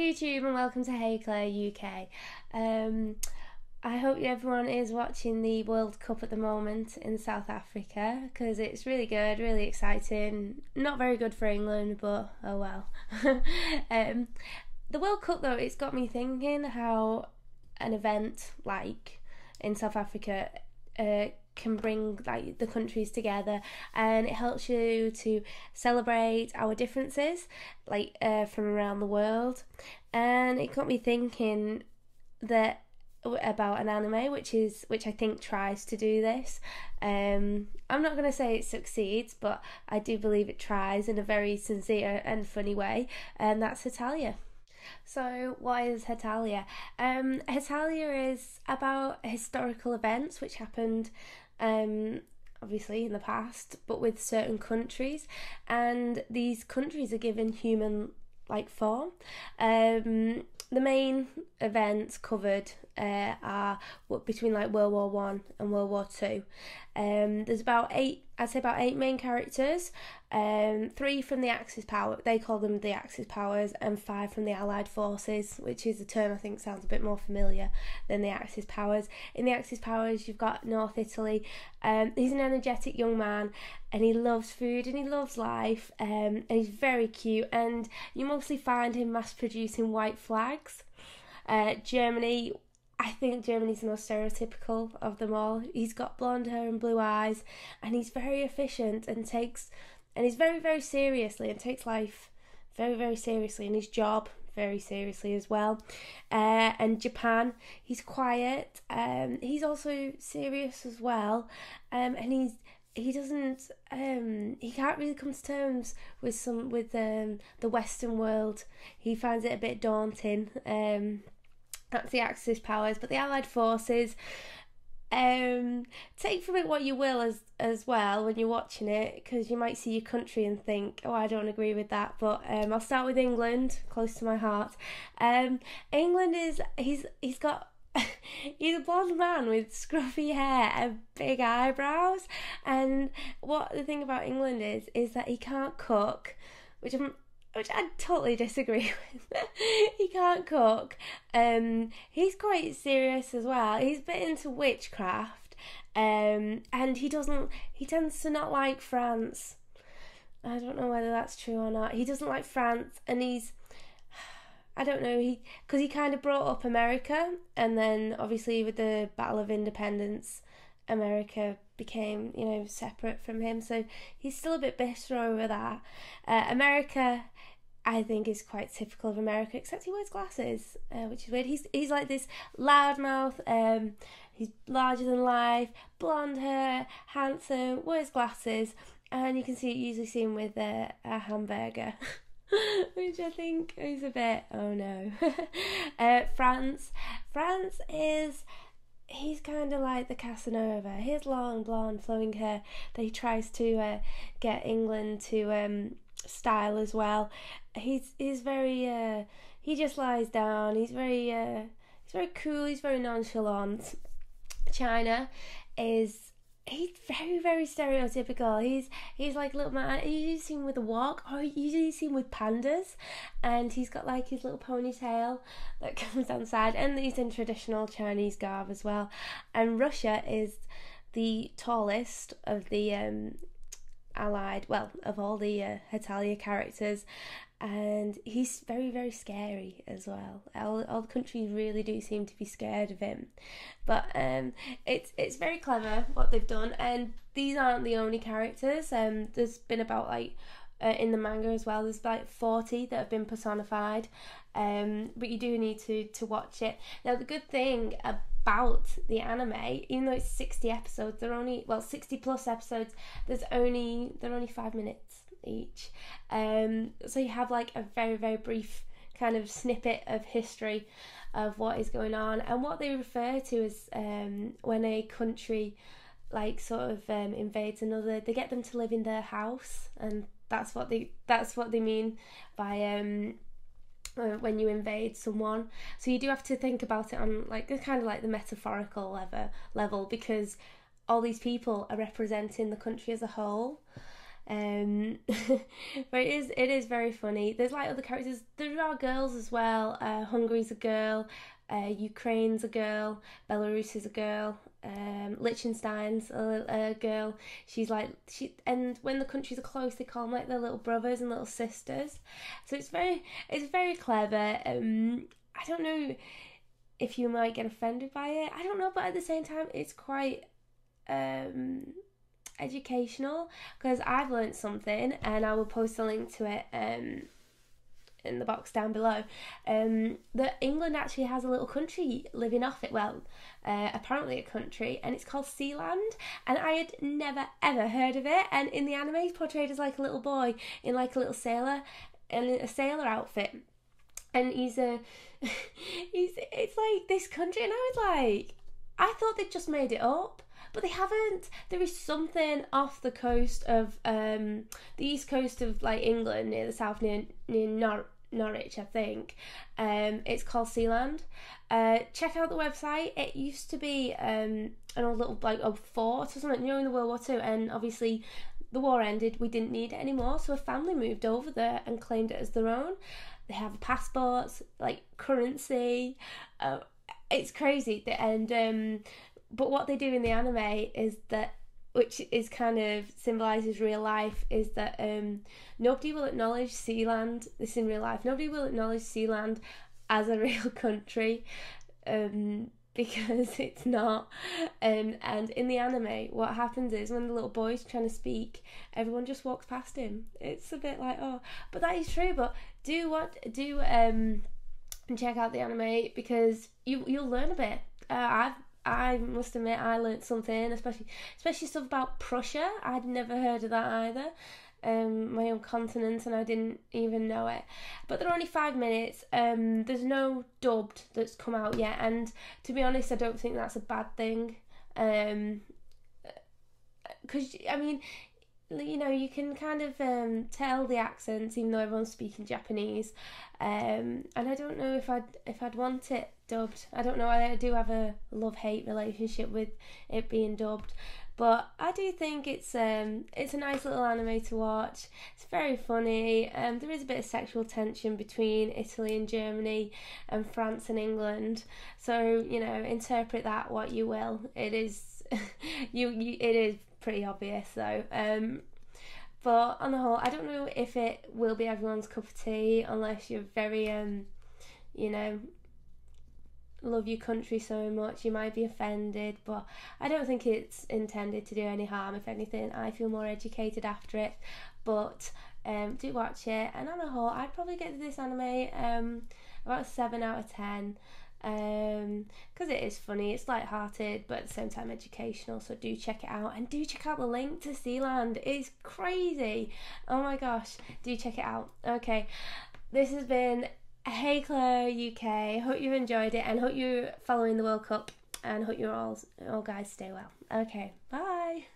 YouTube and welcome to HeyClaireUK. I hope everyone is watching the World Cup at the moment in South Africa because it's really good, really exciting. Not very good for England, but oh well. The World Cup though, it's got me thinking how an event like in South Africa can bring like the countries together, and it helps you to celebrate our differences like from around the world. And it got me thinking that about an anime which I think tries to do this. I'm not going to say it succeeds, but I do believe it tries in a very sincere and funny way, and that's Hetalia. So what is Hetalia? Hetalia is about historical events which happened obviously in the past, but with certain countries, and these countries are given human like form. The main events covered are between like World War One and World War Two. There's about eight main characters. 3 from the Axis power, they call them the Axis powers, and 5 from the Allied forces, which is a term I think sounds a bit more familiar than the Axis powers. In the Axis powers, you've got North Italy. He's an energetic young man, and he loves food and he loves life, and he's very cute, and you mostly find him mass producing white flags. Germany, I think Germany's the most stereotypical of them all. He's got blonde hair and blue eyes, and he's very efficient and he's very, very seriously and takes life very, very seriously, and his job very seriously as well. And Japan, he's quiet, he's also serious as well, and he can't really come to terms with the Western world. He finds it a bit daunting. That's the Axis powers. But the Allied forces, take from it what you will as well when you're watching it, because you might see your country and think, oh, I don't agree with that. But I'll start with England, close to my heart. England is he's a blonde man with scruffy hair and big eyebrows. And what the thing about England is that he can't cook, which I totally disagree with. He can't cook. He's quite serious as well. He's a bit into witchcraft. And he tends to not like France. I don't know whether that's true or not. He doesn't like France, and I don't know, because he kind of brought up America, and then obviously with the Battle of Independence, America became, separate from him, so he's still a bit bitter over that. America, I think, is quite typical of America, except he wears glasses, which is weird. He's like this loudmouth, he's larger than life, blonde hair, handsome, wears glasses, and you can usually see him with a hamburger. Which I think is a bit, oh no. France is, he's kind of like the Casanova. He has long blonde flowing hair that he tries to get England to style as well. He's very he just lies down. He's very cool. He's very nonchalant. China he's very, very stereotypical. He's like a little man. You usually see him with a walk, or you usually see him with pandas, and he's got like his little ponytail that comes down the side, and he's in traditional Chinese garb as well. And Russia is the tallest of the of all the Hetalia characters, and he's very, very scary as well. All the countries really do seem to be scared of him, but it's very clever what they've done. And these aren't the only characters. There's been about in the manga as well, there's like 40 that have been personified, but you do need to watch it. Now, the good thing about the anime, even though it's 60 episodes, they're only 60 plus episodes, they're only 5 minutes each, so you have like a very, very brief kind of snippet of history of what is going on. And what they refer to as when a country like sort of invades another, they get them to live in their house, and that's what they mean by when you invade someone. So you do have to think about it on like kind of like the metaphorical level, because all these people are representing the country as a whole. But it is very funny. There's like other characters. There are girls as well. Hungary's a girl. Ukraine's a girl. Belarus is a girl. Liechtenstein's a girl. And when the countries are close, they call them like their little brothers and little sisters. So it's very clever. I don't know if you might get offended by it. I don't know, but at the same time, it's quite educational, because I've learnt something, and I will post a link to it in the box down below, that England actually has a little country living off it. Well, apparently a country, and it's called Sealand, and I had never ever heard of it. And in the anime, he's portrayed as like a little boy in like a little sailor, in a sailor outfit, and it's like this country, and I was like, I thought they'd just made it up, but they haven't. There is something off the coast of the east coast of like England, near the south, near Norwich, I think. It's called Sealand. Check out the website. It used to be an old little like a fort or something, in the World War II, and obviously the war ended. We didn't need it anymore, so a family moved over there and claimed it as their own. They have passports, like currency. It's crazy. And but what they do in the anime is that, which is kind of symbolises real life, is that nobody will acknowledge Sealand. This is in real life. Nobody will acknowledge Sealand as a real country, because it's not. And in the anime, what happens is when the little boy's trying to speak, everyone just walks past him. It's a bit like, oh, but that is true. But check out the anime, because you'll learn a bit. I must admit, I learnt something, especially stuff about Prussia. I'd never heard of that either. My own continent, and I didn't even know it. But they're only 5 minutes. There's no dubbed that's come out yet, and to be honest, I don't think that's a bad thing. Because I mean, you can kind of tell the accents, even though everyone's speaking Japanese. And I don't know if I'd want it dubbed. I don't know. I do have a love-hate relationship with it being dubbed, but I do think it's a nice little anime to watch. It's very funny. There is a bit of sexual tension between Italy and Germany, and France and England. So interpret that what you will. It is it is pretty obvious though. But on the whole, I don't know if it will be everyone's cup of tea, unless you're very love your country so much. You might be offended, but I don't think it's intended to do any harm. If anything, I feel more educated after it. But do watch it, and on the whole, I'd probably get this anime about a 7 out of 10. Because it is funny, it's light-hearted, but at the same time educational, so do check it out, and do check out the link to Sealand. It's crazy. Oh my gosh, do check it out. Okay, this has been Hey Claire UK. Hope you enjoyed it, and hope you're following the World Cup, and hope you're all guys stay well. Okay, bye.